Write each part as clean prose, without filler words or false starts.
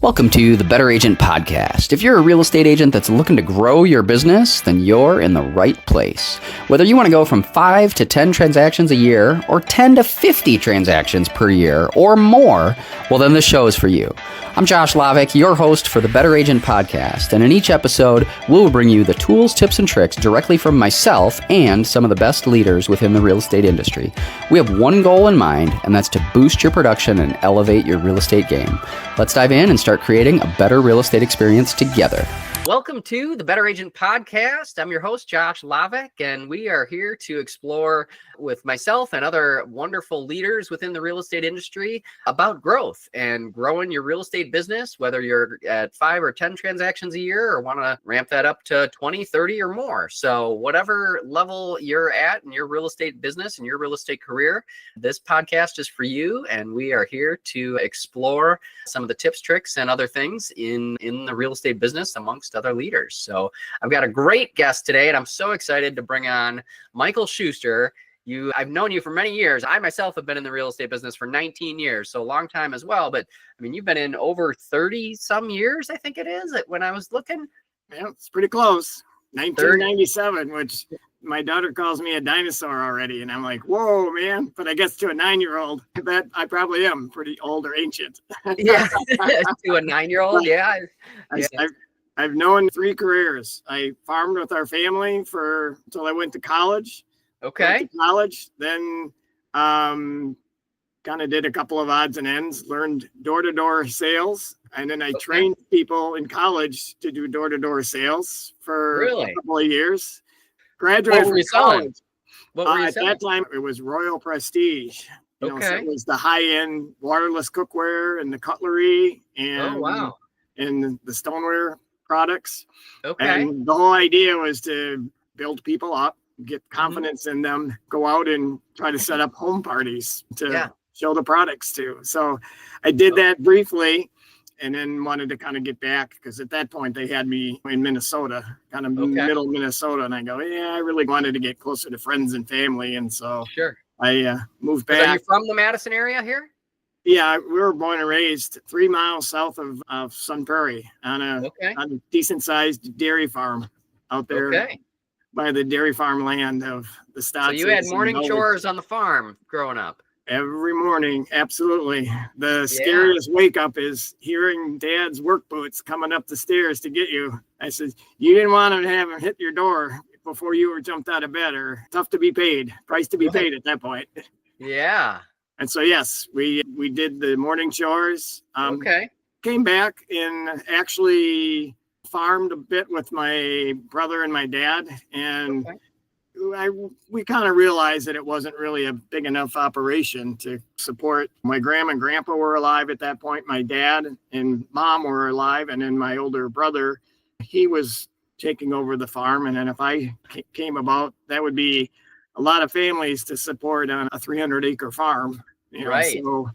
Welcome to the Better Agent Podcast. If you're a real estate agent that's looking to grow your business, then you're in the right place. Whether you want to go from 5 to 10 transactions a year, or 10 to 50 transactions per year, or more, well, then this show is for you. I'm Josh Lavick, your host for the Better Agent Podcast, and in each episode, we'll bring you the tools, tips, and tricks directly from myself and some of the best leaders within the real estate industry. We have one goal in mind, and that's to boost your production and elevate your real estate game. Let's dive in and start creating a better real estate experience together. Welcome to the Better Agent Podcast. I'm your host, Josh Lavick, and we are here to explore with myself and other wonderful leaders within the real estate industry about growth and growing your real estate business, whether you're at 5 or 10 transactions a year or want to ramp that up to 20, 30 or more. So whatever level you're at in your real estate business and your real estate career, this podcast is for you, and we are here to explore some of the tips, tricks, and other things in the real estate business amongst other leaders. So I've got a great guest today, and I'm so excited to bring on Michael Schuster. I've known you for many years. I myself have been in the real estate business for 19 years, so a long time as well. But I mean, you've been in over 30 some years, I think it is, when I was looking. Yeah, it's pretty close. 1997, which my daughter calls me a dinosaur already. And I'm like, whoa, man. But I guess to a 9-year-old, that I probably am pretty old or ancient. Yeah, to a 9-year-old, yeah. I've known 3 careers. I farmed with our family until I went to college. Okay. Then kind of did a couple of odds and ends, learned door-to-door sales. And then I trained people in college to do door-to-door sales for a couple of years. Graduated from college. What were you selling? At that time, it was Royal Prestige. So it was the high-end wireless cookware and the cutlery and the stoneware products. Okay. And the whole idea was to build people up, get confidence in them, go out and try to set up home parties to show the products to. So I did that briefly, and then wanted to kind of get back, because at that point they had me in Minnesota, kind of middle Minnesota. And I go, I really wanted to get closer to friends and family. And so I moved back. Are you from the Madison area here? Yeah, we were born and raised 3 miles south of Sun Prairie on a decent sized dairy farm out there by the dairy farm land of the Stotts. So you had morning chores on the farm growing up? Every morning, absolutely. The scariest wake up is hearing Dad's work boots coming up the stairs to get you. I said, you didn't want to have him hit your door before you were jumped out of bed, or tough to be paid, price to be paid at that point. Yeah. And so, yes, we did the morning chores. Came back and actually farmed a bit with my brother and my dad. And we kind of realized that it wasn't really a big enough operation to support. My grandma and grandpa were alive at that point. My dad and mom were alive. And then my older brother, he was taking over the farm. And then if I came about, that would be a lot of families to support on a 300-acre farm. So,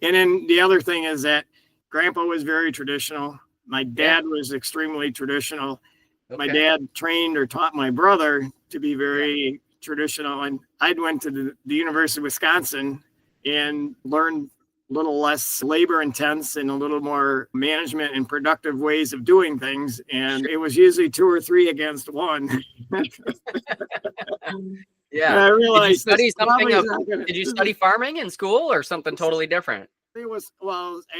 and then the other thing is that Grandpa was very traditional. My dad was extremely traditional. My dad trained or taught my brother to be very traditional. And I went to the University of Wisconsin and learned a little less labor intense and a little more management and productive ways of doing things. And it was usually 2 or 3 against 1. Yeah. I realized did you study farming in school or something totally different? It was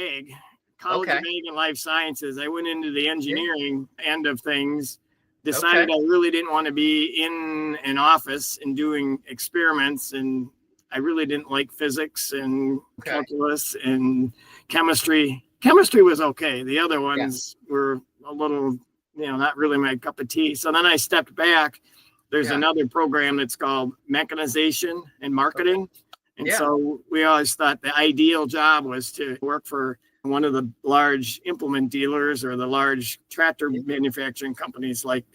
ag, college of ag and life sciences. I went into the engineering end of things, decided I really didn't want to be in an office and doing experiments. And I really didn't like physics and calculus and chemistry. Chemistry was okay. The other ones were a little, not really my cup of tea. So then I stepped back. There's another program that's called mechanization and marketing. And so we always thought the ideal job was to work for one of the large implement dealers or the large tractor manufacturing companies. Like,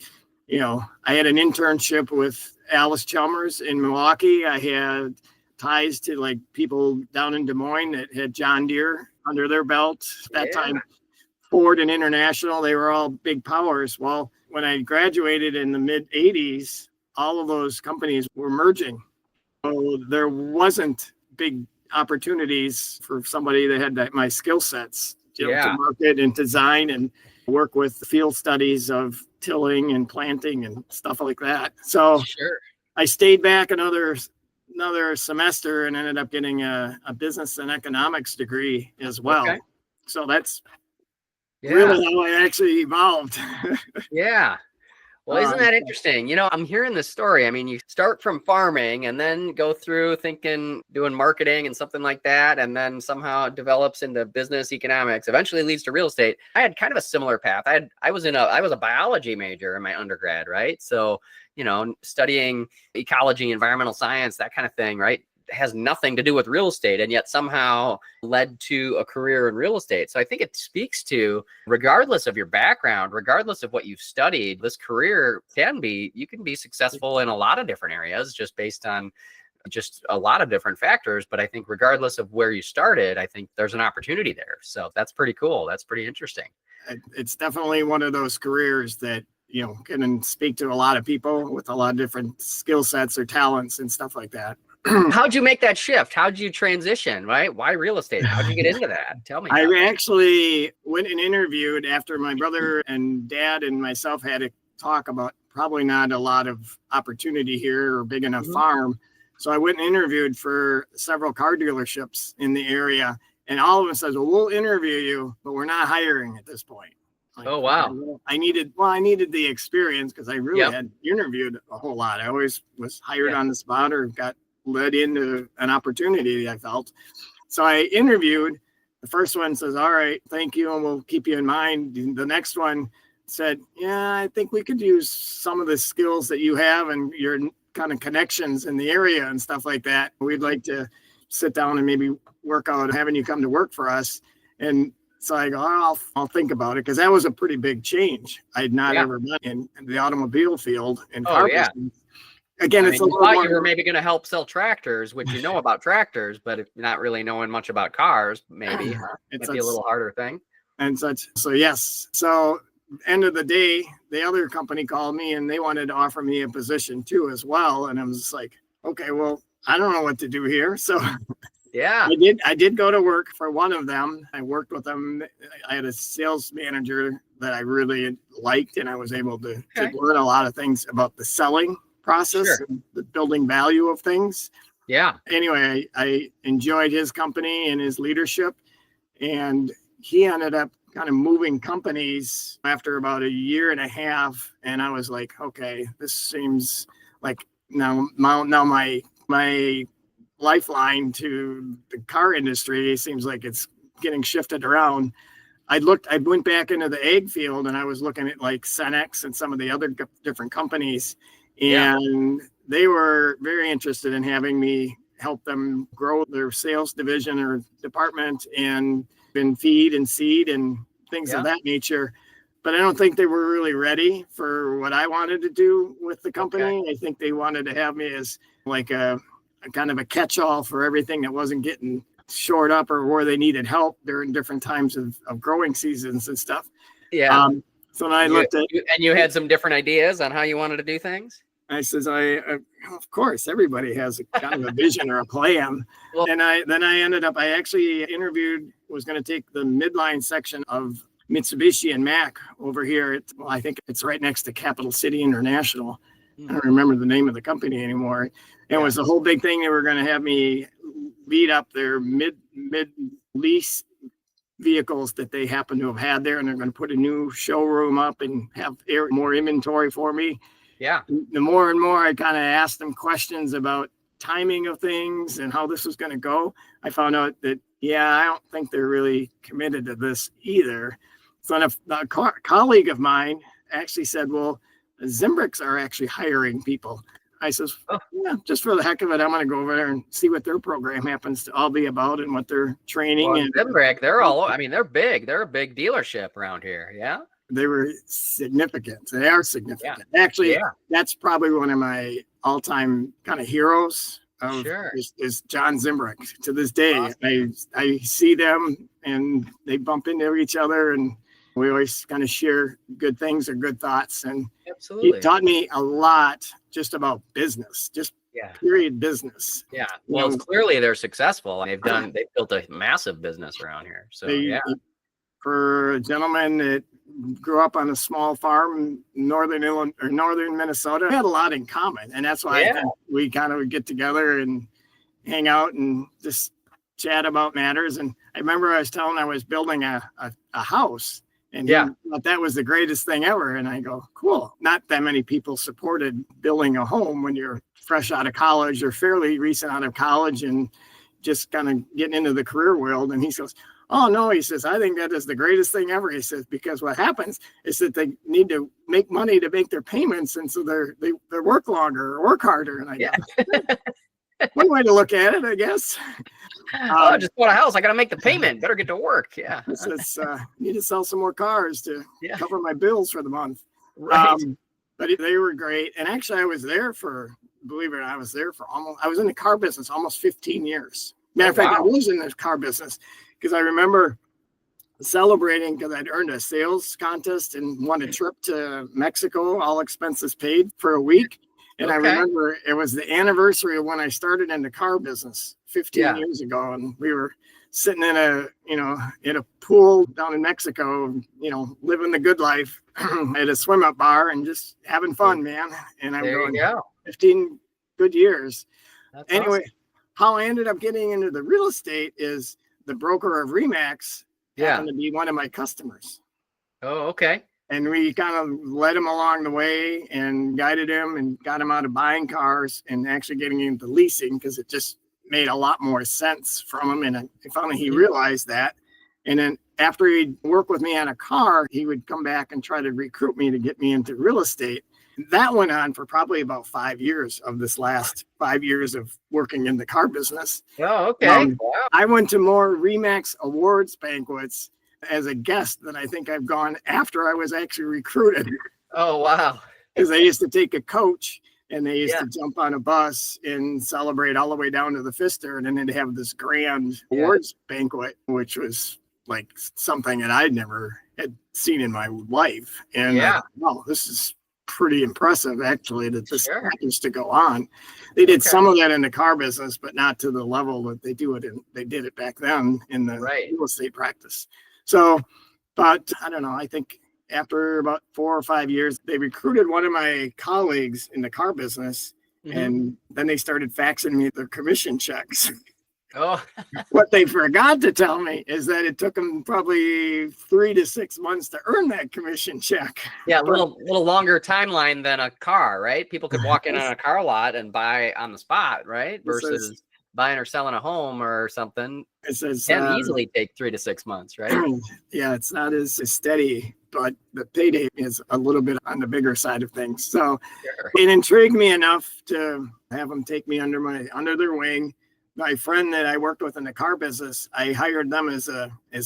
I had an internship with Alice Chalmers in Milwaukee. I had ties to like people down in Des Moines that had John Deere under their belt. At that time, Ford and International, they were all big powers. Well, when I graduated in the mid 80s, all of those companies were merging. So there wasn't big opportunities for somebody that had my skill sets to market and design and work with field studies of tilling and planting and stuff like that. So I stayed back another semester and ended up getting a business and economics degree as well. Okay. So that's really how I actually evolved. Yeah. Well, isn't that interesting? You know, I'm hearing this story. I mean, you start from farming and then go through doing marketing and something like that, and then somehow it develops into business economics, eventually leads to real estate. I had kind of a similar path. I was a biology major in my undergrad, right? So, you know, studying ecology, environmental science, that kind of thing, right? Has nothing to do with real estate, and yet somehow led to a career in real estate. So I think it speaks to, regardless of your background, regardless of what you've studied, this career you can be successful in a lot of different areas just based on just a lot of different factors. But I think regardless of where you started, I think there's an opportunity there. So that's pretty cool. That's pretty interesting. It's definitely one of those careers that, you know, can speak to a lot of people with a lot of different skill sets or talents and stuff like that. How'd you make that shift? How'd you transition, right? Why real estate? How'd you get into that? Tell me. I actually went and interviewed after my brother and dad and myself had a talk about probably not a lot of opportunity here or big enough farm. So I went and interviewed for several car dealerships in the area, and all of them says, well, we'll interview you, but we're not hiring at this point. Like, oh, wow. I needed the experience because I really had interviewed a whole lot. I always was hired on the spot or got led into an opportunity, I felt. So I interviewed. The first one says, all right, thank you, and we'll keep you in mind. The next one said, yeah, I think we could use some of the skills that you have and your kind of connections in the area and stuff like that. We'd like to sit down and maybe work out having you come to work for us. And so I go, I'll think about it, because that was a pretty big change. I'd not ever been in the automobile field and car business. Again, you thought you were maybe going to help sell tractors, which you know about tractors, but if not really knowing much about cars, maybe it might be a little harder thing. And such. So yes. So end of the day, the other company called me and they wanted to offer me a position too as well. And I was like, okay, well, I don't know what to do here. So I did go to work for one of them. I worked with them. I had a sales manager that I really liked, and I was able to learn a lot of things about the selling process and the building value of things. Anyway, I enjoyed his company and his leadership, and he ended up kind of moving companies after about a year and a half, and I was like, okay, this seems like now my lifeline to the car industry seems like it's getting shifted around. I went back into the ag field, and I was looking at like Cenex and some of the other different companies. And they were very interested in having me help them grow their sales division or department and in feed and seed and things of that nature. But I don't think they were really ready for what I wanted to do with the company. I think they wanted to have me as like a kind of a catch-all for everything that wasn't getting shored up or where they needed help during different times of growing seasons and stuff. So then I looked at... And you had some different ideas on how you wanted to do things? I says, of course, everybody has a kind of a vision or a plan. And I ended up, I actually interviewed, was going to take the midline section of Mitsubishi and Mack over here. I think it's right next to Capital City International. I don't remember the name of the company anymore. It was a whole big thing. They were going to have me lead up their mid lease vehicles that they happen to have had there. And they're going to put a new showroom up and have more inventory for me. The more and more I kind of asked them questions about timing of things and how this was going to go, I found out that, I don't think they're really committed to this either. So a colleague of mine actually said, well, Zimbrick's are actually hiring people. I says, just for the heck of it, I'm going to go over there and see what their program happens to all be about and what they're training. And Zimbrick, they're big. They're a big dealership around here. Yeah. They were significant. They are significant. Actually, that's probably one of my all-time kind of heroes is John Zimbrick. To this day, awesome. I see them and they bump into each other, and we always kind of share good things or good thoughts. And he taught me a lot just about business, period business. Well, clearly they're successful. They've built a massive business around here. So for a gentleman that grew up on a small farm in northern Illinois or northern Minnesota. We had a lot in common, and that's why I think we kind of would get together and hang out and just chat about matters. And I remember I was telling him I was building a house, and he thought that was the greatest thing ever. And I go, cool. Not that many people supported building a home when you're fresh out of college or fairly recent out of college and just kind of getting into the career world. And he goes, oh, no, he says, I think that is the greatest thing ever. He says, because what happens is that they need to make money to make their payments. And so they work longer or work harder. And I go, one way to look at it, I guess. I just bought a house. I got to make the payment. Better get to work. Yeah. It says, need to sell some more cars to cover my bills for the month. Right. But they were great. And actually, I was there for, believe it or not, I was in the car business almost 15 years. Matter of fact, I was in the car business because I remember celebrating because I'd earned a sales contest and won a trip to Mexico, all expenses paid, for a week. And I remember it was the anniversary of when I started in the car business 15 years ago. And we were sitting in a pool down in Mexico, living the good life at a swim up bar and just having fun, man. And I'm going, 15 good years. That's anyway, awesome. How I ended up getting into the real estate is the broker of Remax happened to be one of my customers. Oh, okay. And we kind of led him along the way and guided him and got him out of buying cars and actually getting into leasing because it just made a lot more sense from him. And finally he realized that. And then after he'd work with me on a car, he would come back and try to recruit me to get me into real estate. That went on for probably about 5 years of this last 5 years of working in the car business. Oh, okay. Wow. I went to more Remax awards banquets as a guest than I think I've gone after I was actually recruited. Oh, wow. Because they used to take a coach and they used to jump on a bus and celebrate all the way down to the Pfister. And then they'd have this grand awards banquet, which was like something that I'd never had seen in my life. And this is pretty impressive, actually, that this happens to go on. They did some of that in the car business, but not to the level that they did it back then in the real estate practice. So, but I don't know, I think after about 4 or 5 years, they recruited one of my colleagues in the car business, and then they started faxing me their commission checks. Oh, what they forgot to tell me is that it took them probably 3 to 6 months to earn that commission check. Yeah, a little longer timeline than a car, right? People could walk in on a car lot and buy on the spot, right? Versus buying or selling a home or something. It says, can easily take 3 to 6 months, right? Yeah, it's not as steady, but the payday is a little bit on the bigger side of things. So it intrigued me enough to have them take me under their wing. My friend that I worked with in the car business, I hired them as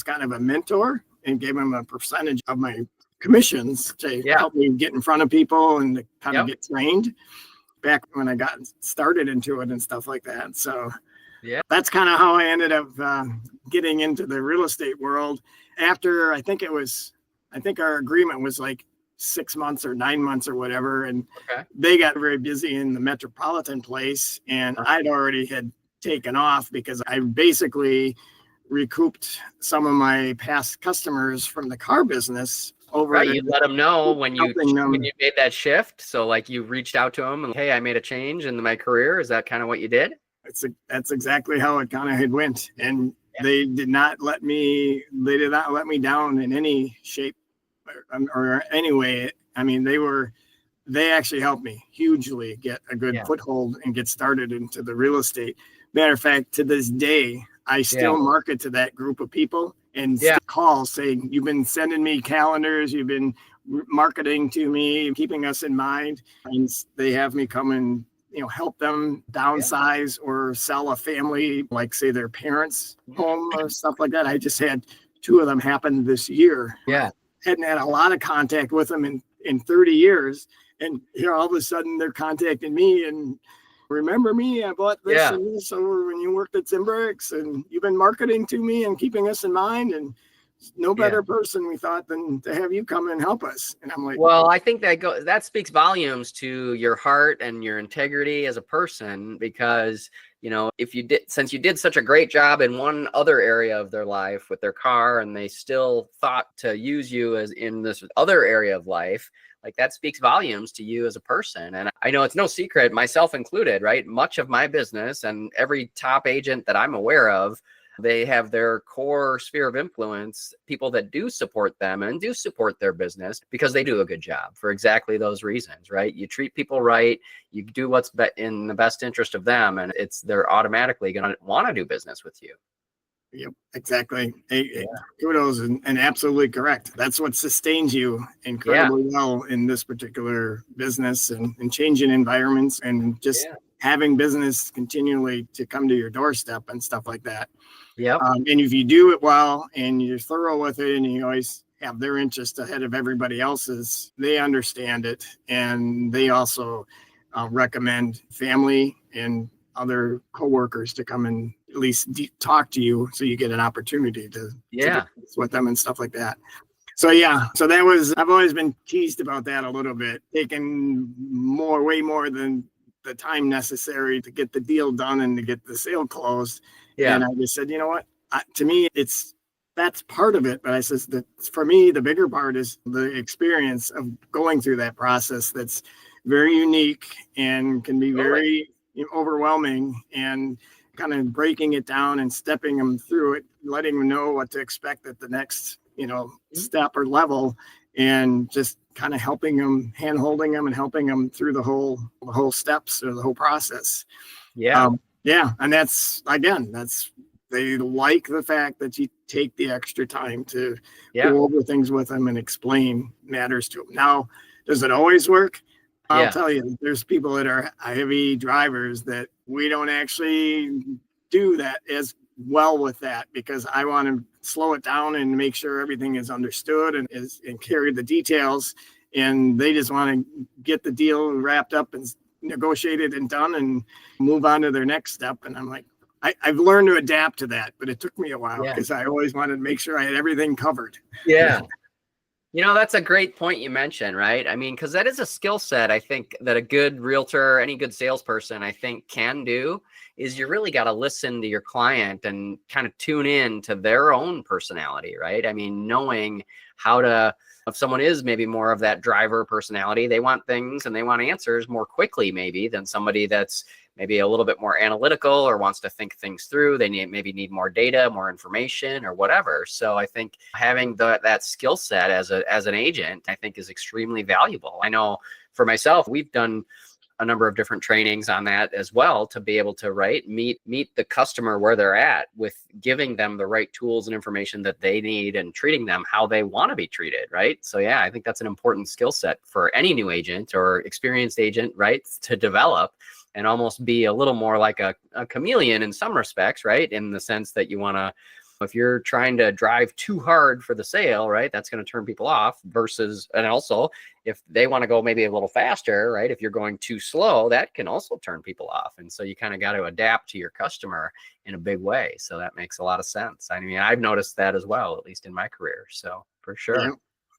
kind of a mentor and gave them a percentage of my commissions to help me get in front of people and to kind of get trained back when I got started into it and stuff like that. So that's kind of how I ended up getting into the real estate world. After I think our agreement was like 6 months or 9 months or whatever. And they got very busy in the metropolitan place. And I'd already had taken off because I basically recouped some of my past customers from the car business over. You let them know when you made that shift. So like you reached out to them and, hey, I made a change in my career. Is that kind of what you did? That's exactly how it kind of had went. And they did not let me down in any shape or any way. I mean, they actually helped me hugely get a good foothold and get started into the real estate. Matter of fact, to this day, I still market to that group of people and call saying, you've been sending me calendars, you've been marketing to me, keeping us in mind. And they have me come and help them downsize or sell a family, like say their parents' home or stuff like that. I just had 2 of them happen this year. Hadn't had a lot of contact with them in 30 years. And here all of a sudden they're contacting me and remember me, I bought this and this over when you worked at Zimbrix, and you've been marketing to me and keeping us in mind, and no better person we thought than to have you come and help us. And I'm like, well, I think that speaks volumes to your heart and your integrity as a person, because if you did, since you did such a great job in one other area of their life with their car, and they still thought to use you as in this other area of life, like that speaks volumes to you as a person. And I know it's no secret, myself included, right? Much of my business and every top agent that I'm aware of, they have their core sphere of influence, people that do support them and do support their business because they do a good job for exactly those reasons, right? You treat people right, you do what's in the best interest of them, and they're automatically going to want to do business with you. Yep, exactly. Kudos and absolutely correct. That's what sustains you incredibly well in this particular business and changing environments and just having business continually to come to your doorstep and stuff like that. Yeah. And if you do it well and you're thorough with it and you always have their interest ahead of everybody else's, they understand it. And they also recommend family and other coworkers to come and at least talk to you so you get an opportunity to with them and stuff like that. So I've always been teased about that a little bit, taking way more than the time necessary to get the deal done and to get the sale closed. Yeah. And I just said, you know what, to me, that's part of it. But I says that for me, the bigger part is the experience of going through that process. That's very unique and can be very overwhelming, and kind of breaking it down and stepping them through it, letting them know what to expect at the next, step or level, and just kind of helping them, hand holding them and helping them through the whole steps or the whole process. Yeah. And they like the fact that you take the extra time to go over things with them and explain matters to them. Now, does it always work? I'll tell you, there's people that are heavy drivers that we don't actually do that as well with that, because I want to slow it down and make sure everything is understood and carry the details. And they just want to get the deal wrapped up and negotiated and done and move on to their next step. And I'm like, I've learned to adapt to that, but it took me a while because I always wanted to make sure I had everything covered. Yeah. That's a great point you mentioned, right? I mean, because that is a skill set, I think, that a good realtor, any good salesperson, I think, can do, is you really got to listen to your client and kind of tune in to their own personality, right? I mean, knowing if someone is maybe more of that driver personality, they want things and they want answers more quickly maybe than somebody that's maybe a little bit more analytical or wants to think things through. They maybe need more data, more information, or whatever. So I think having that skill set as an agent, I think, is extremely valuable. I know for myself, we've done a number of different trainings on that as well, to be able to meet the customer where they're at, with giving them the right tools and information that they need and treating them how they want to be treated, right? So I think that's an important skill set for any new agent or experienced agent, right, to develop and almost be a little more like a chameleon in some respects, right? In the sense that you want to, if you're trying to drive too hard for the sale, right, that's going to turn people off and also if they want to go maybe a little faster, right, if you're going too slow, that can also turn people off. And so you kind of got to adapt to your customer in a big way. So that makes a lot of sense. I mean, I've noticed that as well, at least in my career. So for sure.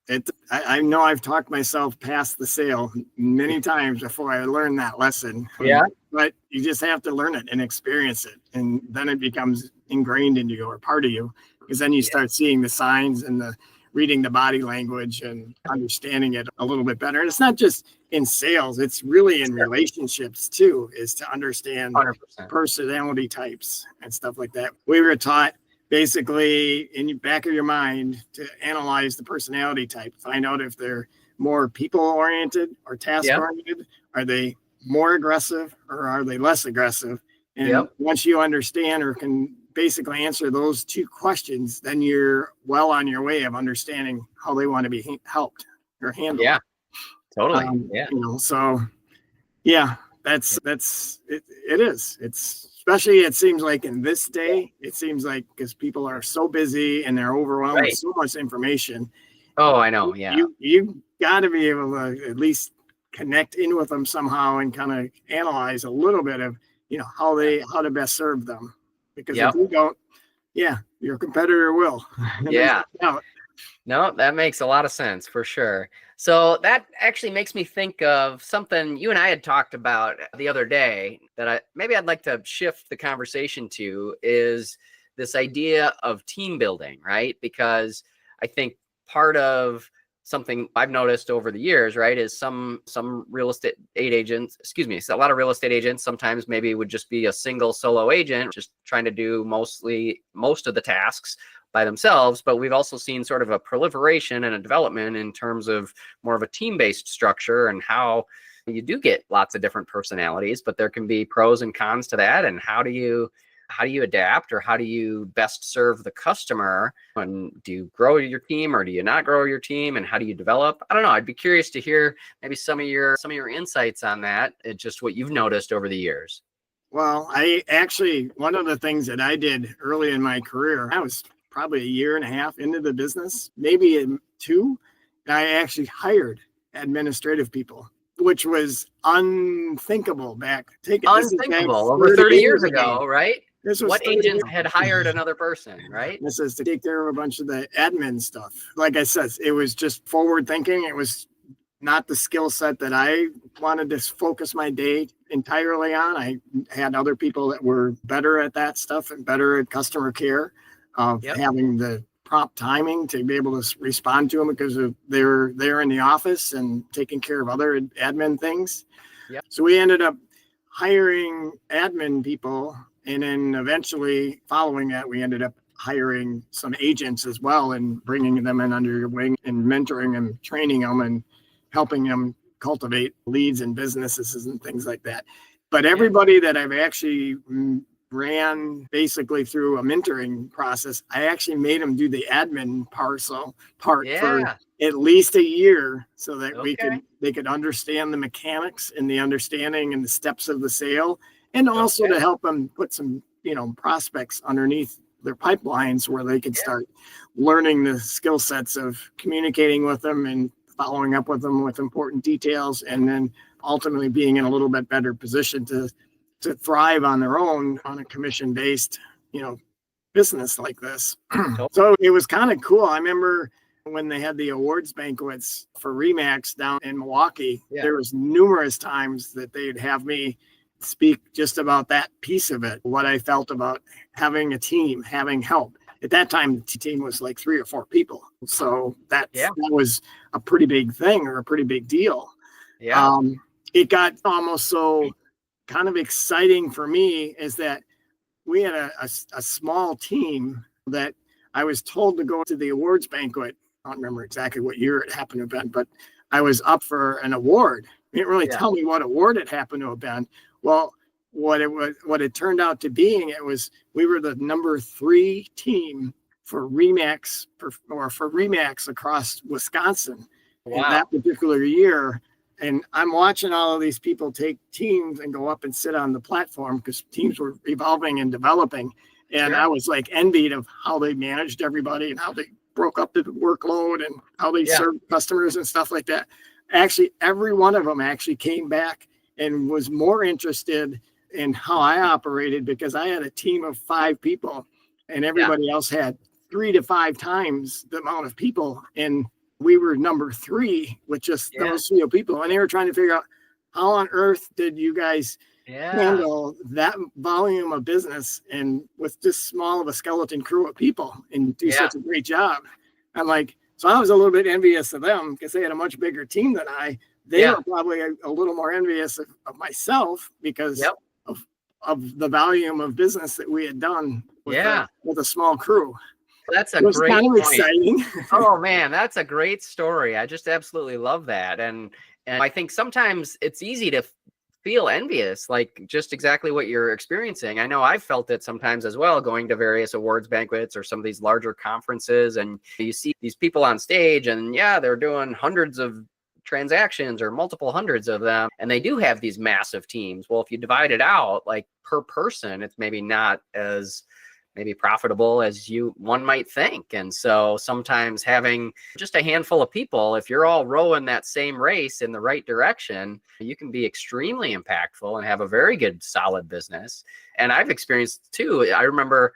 Yeah. I know I've talked myself past the sale many times before I learned that lesson. Yeah. But you just have to learn it and experience it. And then it becomes ingrained into you or part of you, because then you start seeing the signs and reading the body language and understanding it a little bit better. And it's not just in sales, it's really in relationships too, is to understand 100%. Personality types and stuff like that. We were taught basically in the back of your mind to analyze the personality type, find out if they're more people oriented or task oriented. Are they more aggressive or are they less aggressive? And once you understand or can basically answer those two questions, then you're well on your way of understanding how they want to be helped or handled. Yeah, totally. That's it. It is. It's especially, it seems like in this day, it seems like because people are so busy and they're overwhelmed with so much information. Oh, I know. Yeah. You got to be able to at least connect in with them somehow and kind of analyze a little bit of, how to best serve them. Because if you don't, your competitor will. Yeah. No, that makes a lot of sense for sure. So that actually makes me think of something you and I had talked about the other day that I'd like to shift the conversation to, is this idea of team building, right? Because I think part of something I've noticed over the years, right, is some real estate agents, a lot of real estate agents sometimes maybe would just be a single solo agent, just trying to do most of the tasks by themselves. But we've also seen sort of a proliferation and a development in terms of more of a team-based structure, and how you do get lots of different personalities, but there can be pros and cons to that. And how do you adapt, or how do you best serve the customer? And do you grow your team, or do you not grow your team? And how do you develop? I don't know. I'd be curious to hear maybe some of your insights on that, just what you've noticed over the years. Well, one of the things that I did early in my career, I was probably a year and a half into the business, maybe 2, I actually hired administrative people, which was unthinkable Unthinkable over 30 years ago, right? What agent had hired another person, right? This is to take care of a bunch of the admin stuff. Like I said, it was just forward thinking. It was not the skill set that I wanted to focus my day entirely on. I had other people that were better at that stuff and better at customer care, having the prompt timing to be able to respond to them because they're in the office and taking care of other admin things. Yep. So we ended up hiring admin people, and then eventually following that, we ended up hiring some agents as well and bringing them in under your wing and mentoring them, training them, and helping them cultivate leads and businesses and things like that. But everybody that I've actually ran basically through a mentoring process, I actually made them do the admin part for at least a year, so that they could understand the mechanics and the understanding and the steps of the sale, and also to help them put some prospects underneath their pipelines where they could start learning the skill sets of communicating with them and following up with them with important details, and then ultimately being in a little bit better position to thrive on their own on a commission-based, business like this. So it was kind of cool. I remember when they had the awards banquets for RE/MAX down in Milwaukee, there was numerous times that they'd have me speak just about that piece of it, what I felt about having a team, having help. At that time, the team was like 3 or 4 people. So that was a pretty big thing, or a pretty big deal. Yeah. It got almost so kind of exciting for me is that we had a small team that I was told to go to the awards banquet. I don't remember exactly what year it happened to have been, but I was up for an award. They didn't really tell me what award it happened to have been. Well, what it turned out to being, we were the number 3 team for RE/MAX for RE/MAX across Wisconsin in that particular year. And I'm watching all of these people take teams and go up and sit on the platform, because teams were evolving and developing. And I was like envied of how they managed everybody and how they broke up the workload and how they served customers and stuff like that. Actually, every one of them actually came back and was more interested in how I operated, because I had a team of 5 people and everybody else had 3 to 5 times the amount of people. And we were number 3 with just those few people. And they were trying to figure out, how on earth did you guys handle that volume of business and with this small of a skeleton crew of people and do such a great job? I'm like, so I was a little bit envious of them because they had a much bigger team than I. They were probably a little more envious of myself because of the volume of business that we had done with a small crew. That's a great kind of point. Exciting. Oh man, that's a great story. I just absolutely love that. And I think sometimes it's easy to feel envious, like just exactly what you're experiencing. I know I've felt it sometimes as well, going to various awards banquets or some of these larger conferences, and you see these people on stage and they're doing hundreds of transactions or multiple hundreds of them, and they do have these massive teams. Well, if you divide it out like per person, it's maybe not as maybe profitable as one might think. And so sometimes having just a handful of people, if you're all rowing that same race in the right direction, you can be extremely impactful and have a very good, solid business. And I've experienced too. I remember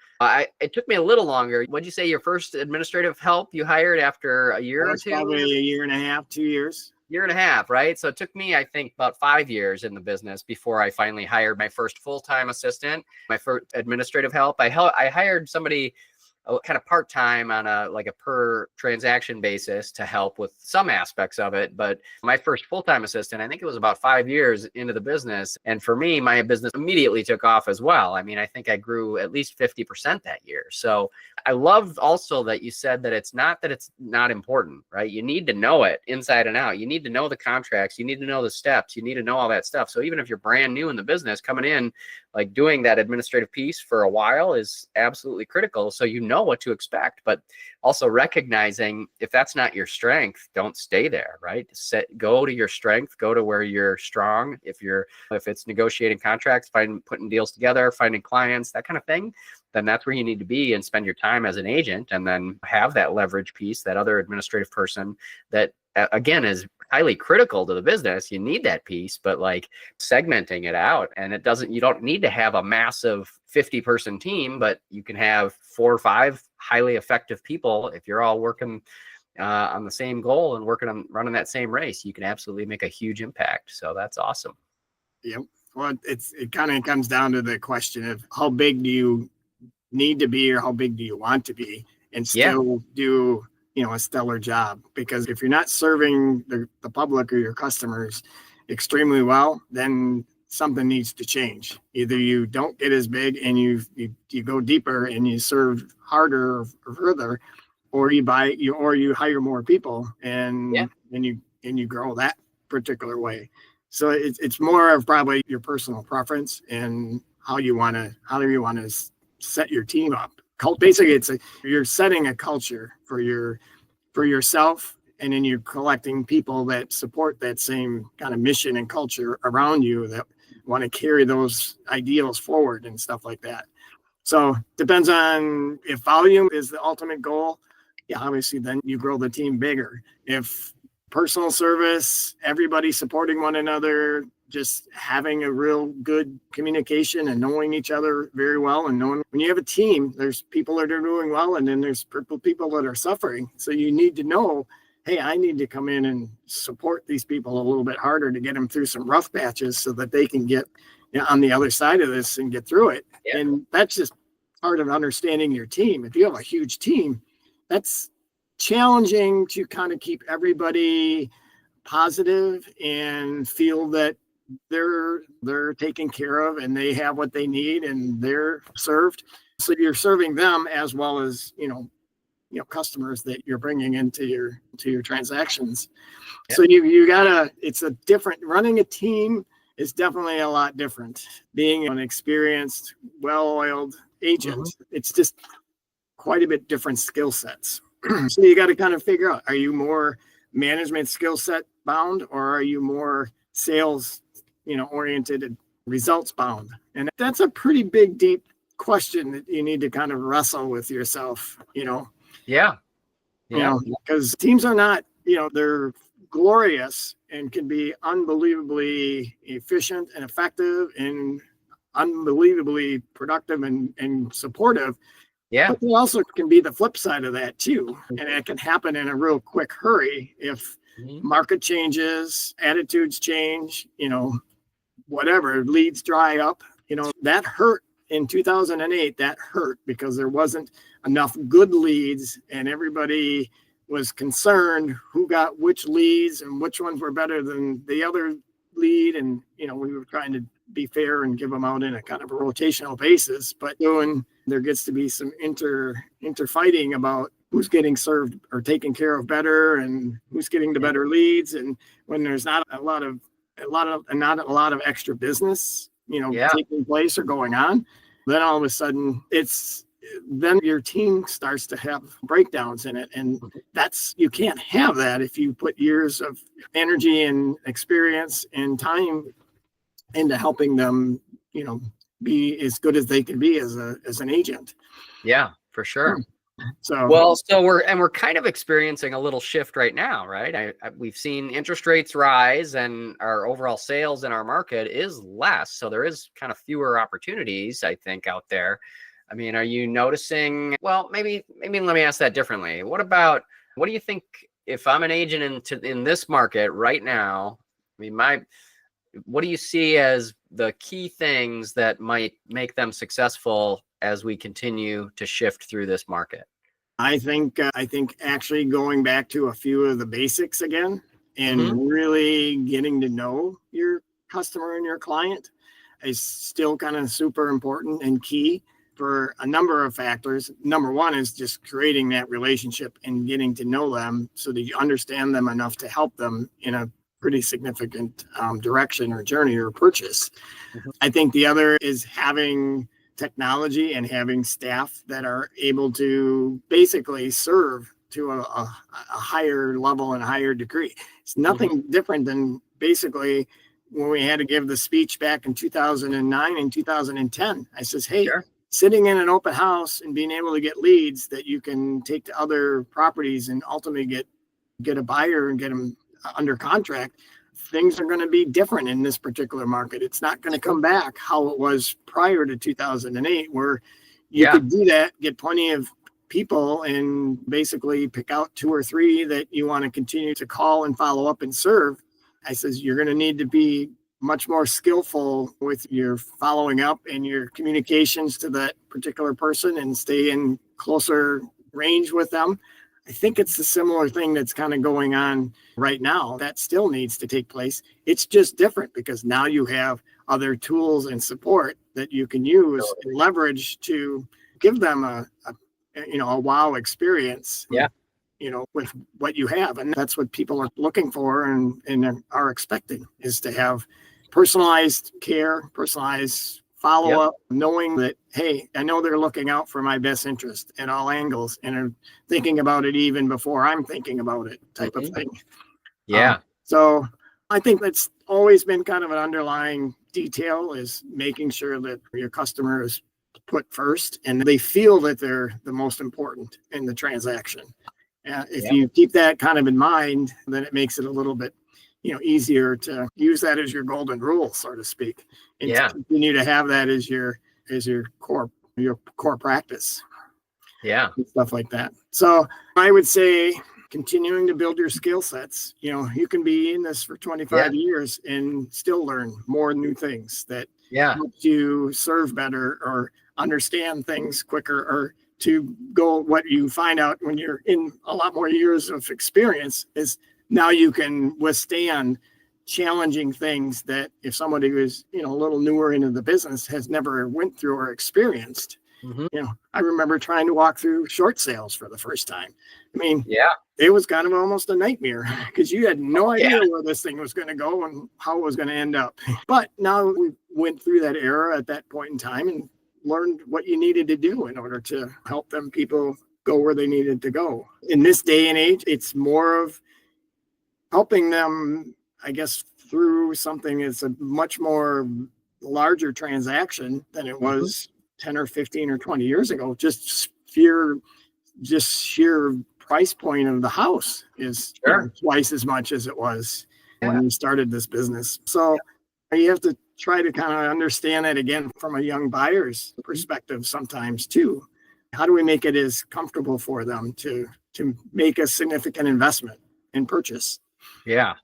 it took me a little longer. What'd you say your first administrative help you hired after a year or two? Probably a year and a half, 2 years. Year and a half, right? So it took me, I think, about 5 years in the business before I finally hired my first full-time assistant, my first administrative help. I hired somebody kind of part-time on a per transaction basis to help with some aspects of it. But my first full-time assistant, I think it was about 5 years into the business. And for me, my business immediately took off as well. I mean, I think I grew at least 50% that year. So I love also that you said that it's not important, right? You need to know it inside and out. You need to know the contracts. You need to know the steps. You need to know all that stuff. So even if you're brand new in the business, coming in, like doing that administrative piece for a while is absolutely critical. So you know what to expect, but also recognizing if that's not your strength, don't stay there, right? Go to your strength, go to where you're strong. If it's negotiating contracts, putting deals together, finding clients, that kind of thing, then that's where you need to be and spend your time as an agent, and then have that leverage piece, that other administrative person that again is highly critical to the business. You need that piece, but like segmenting it out, and you don't need to have a massive 50-person team, but you can have 4 or 5 highly effective people. If you're all working on the same goal and working on running that same race, you can absolutely make a huge impact. So that's awesome. Yep. Well, it kind of comes down to the question of how big do you need to be, or how big do you want to be, and still do a stellar job. Because if you're not serving the public or your customers extremely well, then something needs to change. Either you don't get as big and you go deeper and you serve harder or further, or you hire more people and you grow that particular way. So it's more of probably your personal preference and how you want to set your team up. Basically, you're setting a culture for yourself, and then you're collecting people that support that same kind of mission and culture around you that want to carry those ideals forward and stuff like that. So depends on if volume is the ultimate goal. Yeah, obviously then you grow the team bigger. If personal service, everybody supporting one another, just having a real good communication and knowing each other very well, and knowing when you have a team, there's people that are doing well, and then there's people that are suffering. So you need to know, hey, I need to come in and support these people a little bit harder to get them through some rough patches so that they can get on the other side of this and get through it. Yeah. And that's just part of understanding your team. If you have a huge team, that's challenging to kind of keep everybody positive and feel that they're taken care of and they have what they need and they're served. So you're serving them as well as customers that you're bringing into your transactions. Yep. So you gotta, running a team is definitely a lot different. Being an experienced, well-oiled agent, it's just quite a bit different skill sets. So you got to kind of figure out, are you more management skill set bound, or are you more sales oriented and results bound? And that's a pretty big, deep question that you need to kind of wrestle with yourself, because teams are not, they're glorious and can be unbelievably efficient and effective and unbelievably productive and supportive. Yeah. But they also can be the flip side of that too. And it can happen in a real quick hurry if market changes, attitudes change, whatever, leads dry up. That hurt in 2008. That hurt because there wasn't enough good leads, and everybody was concerned who got which leads and which ones were better than the other lead. And, we were trying to be fair and give them out in a kind of a rotational basis. But there gets to be some interfighting about who's getting served or taken care of better and who's getting the better leads. And when there's not a lot of extra business, taking place or going on, then all of a sudden then your team starts to have breakdowns in it. And you can't have that if you put years of energy and experience and time into helping them, be as good as they can be as an agent. Yeah, for sure. So, Well, so we're kind of experiencing a little shift right now, right? We've seen interest rates rise, and our overall sales in our market is less. So there is kind of fewer opportunities, I think, out there. I mean, are you noticing? Well, maybe let me ask that differently. What do you think if I'm an agent in this market right now? I mean, what do you see as the key things that might make them successful as we continue to shift through this market? I think actually going back to a few of the basics again and really getting to know your customer and your client is still kind of super important and key for a number of factors. Number one is just creating that relationship and getting to know them so that you understand them enough to help them in a pretty significant direction or journey or purchase. I think the other is having technology and having staff that are able to basically serve to a higher level and a higher degree. It's nothing different than basically when we had to give the speech back in 2009 and 2010. I says, hey, sitting in an open house and being able to get leads that you can take to other properties and ultimately get a buyer and get them under contract, things are going to be different in this particular market. It's not going to come back how it was prior to 2008, where you could do that, get plenty of people and basically pick out 2 or 3 that you want to continue to call and follow up and serve. I says, you're going to need to be much more skillful with your following up and your communications to that particular person and stay in closer range with them. I think it's a similar thing that's kind of going on right now that still needs to take place. It's just different because now you have other tools and support that you can use and leverage to give them a wow experience. Yeah. With what you have. And that's what people are looking for and are expecting, is to have personalized care, personalized follow-up, knowing that, hey, I know they're looking out for my best interest at all angles and are thinking about it even before I'm thinking about it, type of thing. Yeah. So I think that's always been kind of an underlying detail, is making sure that your customer is put first and they feel that they're the most important in the transaction. If you keep that kind of in mind, then it makes it a little bit, easier to use that as your golden rule, so to speak, and to continue to have that as your core practice. Yeah, and stuff like that. So I would say continuing to build your skill sets. You can be in this for 25 years and still learn more new things that help you serve better or understand things quicker, or to go, what you find out when you're in a lot more years of experience is now you can withstand challenging things that if somebody who's a little newer into the business has never went through or experienced. I remember trying to walk through short sales for the first time. I mean, it was kind of almost a nightmare because you had no idea where this thing was going to go and how it was going to end up. But now we went through that era at that point in time and learned what you needed to do in order to help people go where they needed to go. In this day and age, it's more of helping them, I guess, through something that's a much more larger transaction than it was 10 or 15 or 20 years ago. Just sheer price point of the house is twice as much as it was when we started this business. So you have to try to kind of understand that again from a young buyer's perspective sometimes too. How do we make it as comfortable for them to make a significant investment in purchase? Yeah.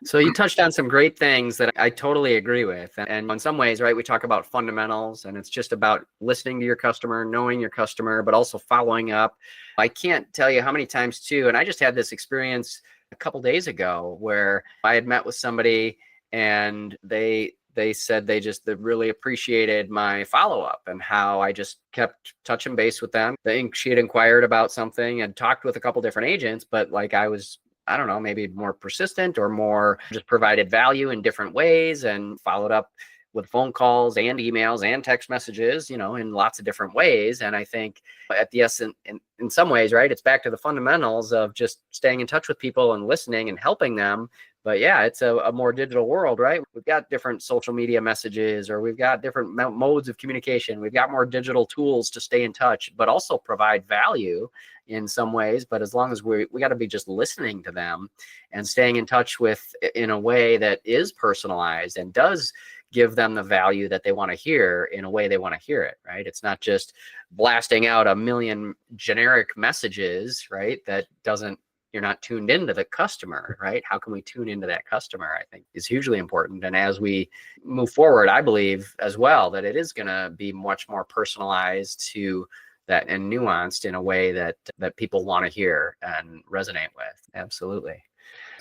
So you touched on some great things that I totally agree with. And in some ways, right, we talk about fundamentals, and it's just about listening to your customer, knowing your customer, but also following up. I can't tell you how many times too, and I just had this experience a couple days ago where I had met with somebody and they said they really appreciated my follow-up and how I just kept touching base with them. I think she had inquired about something and talked with a couple different agents, but like I was, I don't know, maybe more persistent or more just provided value in different ways and followed up with phone calls and emails and text messages, in lots of different ways. And I think at the essence, in some ways, right, it's back to the fundamentals of just staying in touch with people and listening and helping them, But yeah, it's a more digital world, right? We've got different social media messages, or we've got different modes of communication. We've got more digital tools to stay in touch, but also provide value in some ways. But as long as we got to be just listening to them and staying in touch with in a way that is personalized and does give them the value that they want to hear in a way they want to hear it, right? It's not just blasting out a million generic messages, right? That doesn't, you're not tuned into the customer, right? How can we tune into that customer, I think is hugely important. And as we move forward, I believe as well that it is going to be much more personalized to that and nuanced in a way that people want to hear and resonate with. Absolutely.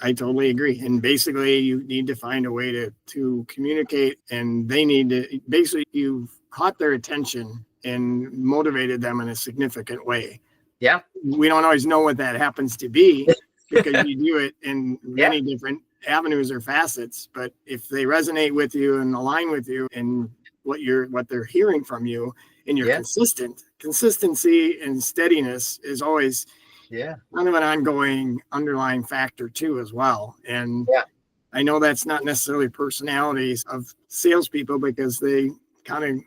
I totally agree. And basically you need to find a way to communicate, and they need to, basically you've caught their attention and motivated them in a significant way. Yeah. We don't always know what that happens to be because you do it in many different avenues or facets. But if they resonate with you and align with you and what they're hearing from you, and you're consistency and steadiness is always kind of an ongoing underlying factor too as well. And I know that's not necessarily personalities of salespeople because they kind of,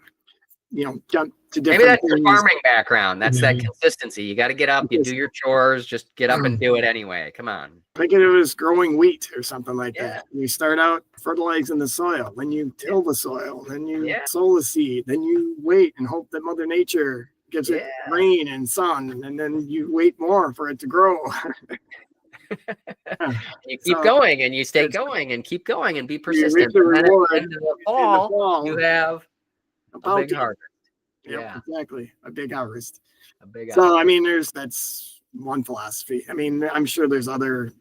jump to different Maybe that's things. your farming background. That's that consistency. You got to get up, you do your chores, just get up and do it anyway. Come on. Think of it as growing wheat or something like that. You start out fertilizing the soil, then you till the soil, then you sow the seed, then you wait and hope that Mother Nature gives it rain and sun, and then you wait more for it to grow. You keep going and you stay going and keep going and be persistent. The and then reward at the end of the fall, you have a big harvest. Exactly. A big harvest. So, I mean, that's one philosophy. I mean, I'm sure there's other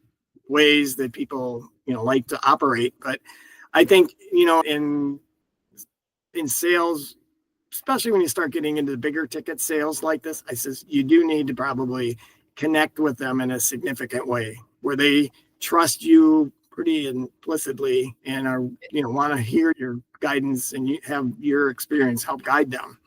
ways that people, like to operate, but I think, in sales, especially when you start getting into the bigger ticket sales like this, I says you do need to probably connect with them in a significant way where they trust you pretty implicitly and are, want to hear your guidance and you have your experience help guide them.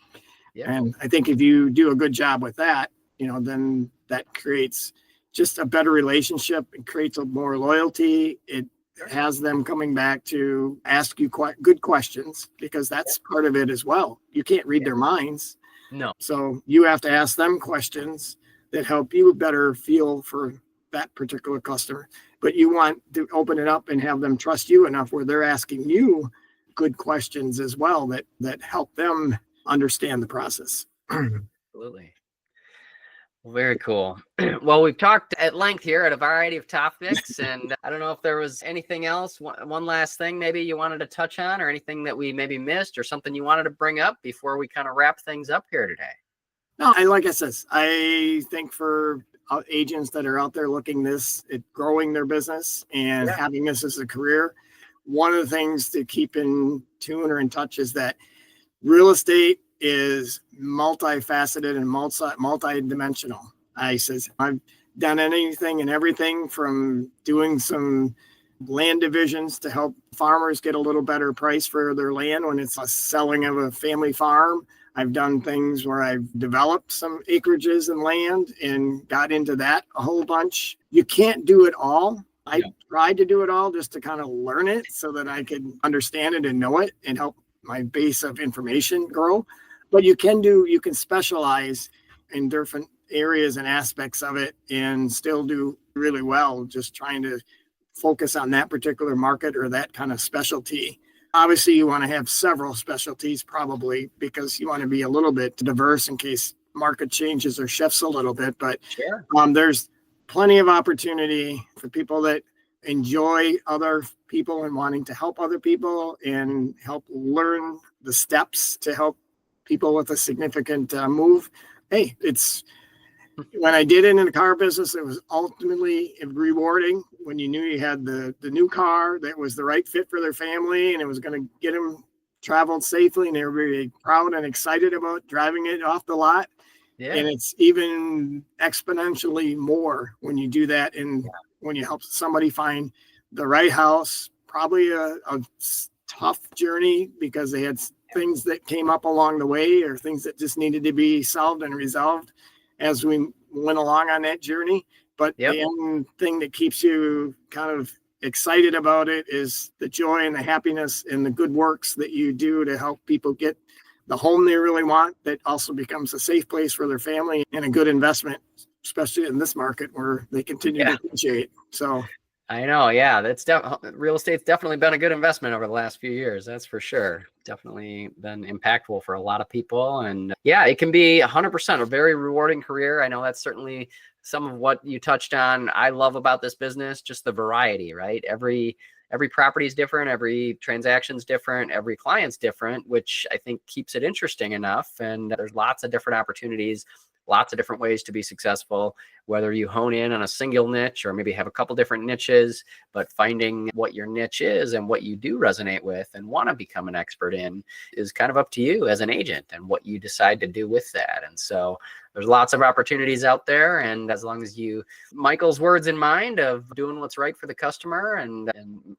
And I think if you do a good job with that, then that creates just a better relationship. It creates a more loyalty. It has them coming back to ask you good questions because that's part of it as well. You can't read their minds. No. So you have to ask them questions that help you better feel for that particular customer. But you want to open it up and have them trust you enough where they're asking you good questions as well that help them understand the process. Absolutely. Well, very cool. Well, we've talked at length here at a variety of topics, and I don't know if there was anything else, one last thing maybe you wanted to touch on, or anything that we maybe missed, or something you wanted to bring up before we kind of wrap things up here today. No, like I said, I think for agents that are out there looking at growing their business and having this as a career, one of the things to keep in tune or in touch is that real estate is multifaceted and multi-dimensional. I've done anything and everything from doing some land divisions to help farmers get a little better price for their land when it's a selling of a family farm. I've done things where I've developed some acreages and land and got into that a whole bunch. You can't do it all. I tried to do it all just to kind of learn it so that I could understand it and know it and help my base of information grow. But you can specialize in different areas and aspects of it and still do really well, just trying to focus on that particular market or that kind of specialty. Obviously, you want to have several specialties probably because you want to be a little bit diverse in case market changes or shifts a little bit. But there's plenty of opportunity for people that enjoy other people and wanting to help other people and help learn the steps to help people with a significant move. Hey, when I did it in the car business, it was ultimately rewarding when you knew you had the new car that was the right fit for their family and it was going to get them traveled safely and they were very proud and excited about driving it off the lot. And it's even exponentially more when you do that and when you help somebody find the right house, probably a tough journey because they had things that came up along the way or things that just needed to be solved and resolved as we went along on that journey. But the end thing that keeps you kind of excited about it is the joy and the happiness and the good works that you do to help people get the home they really want, that also becomes a safe place for their family and a good investment, especially in this market where they continue to appreciate. So I know, yeah, real estate's definitely been a good investment over the last few years. That's for sure. Definitely been impactful for a lot of people. And yeah, it can be 100% a very rewarding career. I know that's certainly some of what you touched on. I love about this business, just the variety, right? Every property is different. Every transaction's different. Every client's different, which I think keeps it interesting enough. And there's lots of different opportunities, lots of different ways to be successful, whether you hone in on a single niche or maybe have a couple different niches, but finding what your niche is and what you do resonate with and want to become an expert in is kind of up to you as an agent and what you decide to do with that. And so there's lots of opportunities out there. And as long as Michael's words in mind of doing what's right for the customer and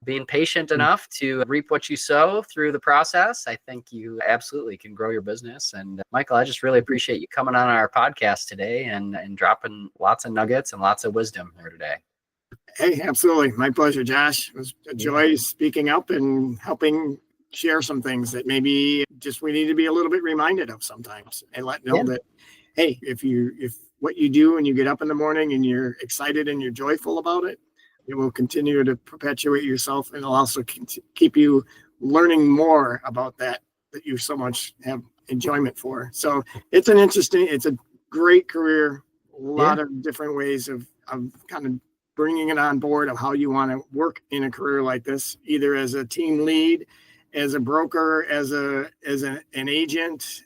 being patient enough to reap what you sow through the process, I think you absolutely can grow your business. And Michael, I just really appreciate you coming on our podcast today and dropping lots of nuggets and lots of wisdom here today. Hey, absolutely. My pleasure, Josh. It was a joy speaking up and helping share some things that maybe just we need to be a little bit reminded of sometimes, and let know that, hey, if what you do and you get up in the morning and you're excited and you're joyful about it, it will continue to perpetuate yourself, and it'll also keep you learning more about that you so much have enjoyment for. So it's a great career, a lot of different ways of kind of bringing it on board of how you want to work in a career like this, either as a team lead, as a broker, as an agent,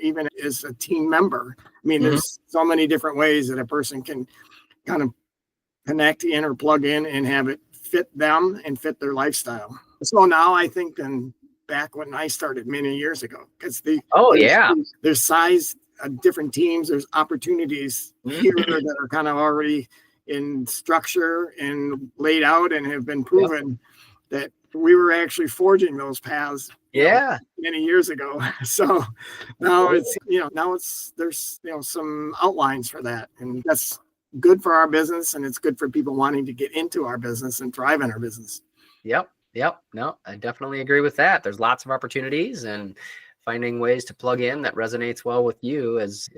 even as a team member. I mean, there's so many different ways that a person can kind of connect in or plug in and have it fit them and fit their lifestyle. So now I think than back when I started many years ago, because there's size of different teams, there's opportunities here that are kind of already in structure and laid out and have been proven that we were actually forging those paths many years ago. So now there's some outlines for that, and that's good for our business, and it's good for people wanting to get into our business and thrive in our business. Yep. No, I definitely agree with that. There's lots of opportunities, and finding ways to plug in that resonates well with you is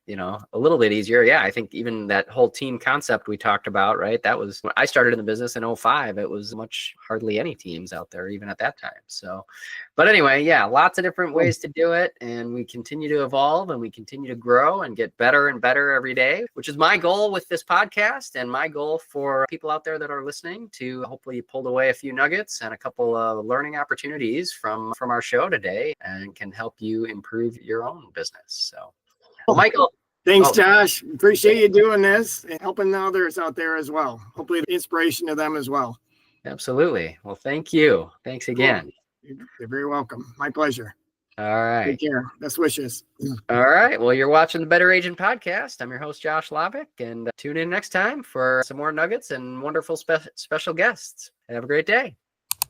a little bit easier. Yeah, I think even that whole team concept we talked about, right? That was when I started in the business in 2005. It was hardly any teams out there even at that time. So, but anyway, lots of different ways to do it. And we continue to evolve and we continue to grow and get better and better every day, which is my goal with this podcast and my goal for people out there that are listening to hopefully pull away a few nuggets and a couple of learning opportunities from our show today and can help you improve your own business. So, well, Michael. Thanks, Josh. Appreciate you doing this and helping others out there as well. Hopefully the inspiration to them as well. Absolutely. Well, thank you. Thanks again. You're very welcome. My pleasure. All right. Take care. Best wishes. All right. Well, you're watching the Better Agent Podcast. I'm your host, Josh Lovick, and tune in next time for some more nuggets and wonderful special guests. Have a great day.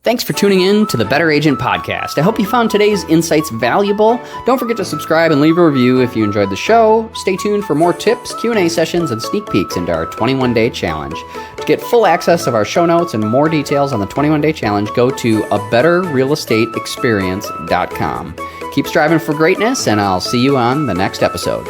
Thanks for tuning in to the Better Agent Podcast. I hope you found today's insights valuable. Don't forget to subscribe and leave a review if you enjoyed the show. Stay tuned for more tips, Q&A sessions, and sneak peeks into our 21-day challenge. To get full access of our show notes and more details on the 21-day challenge, go to abetterrealestateexperience.com. Keep striving for greatness, and I'll see you on the next episode.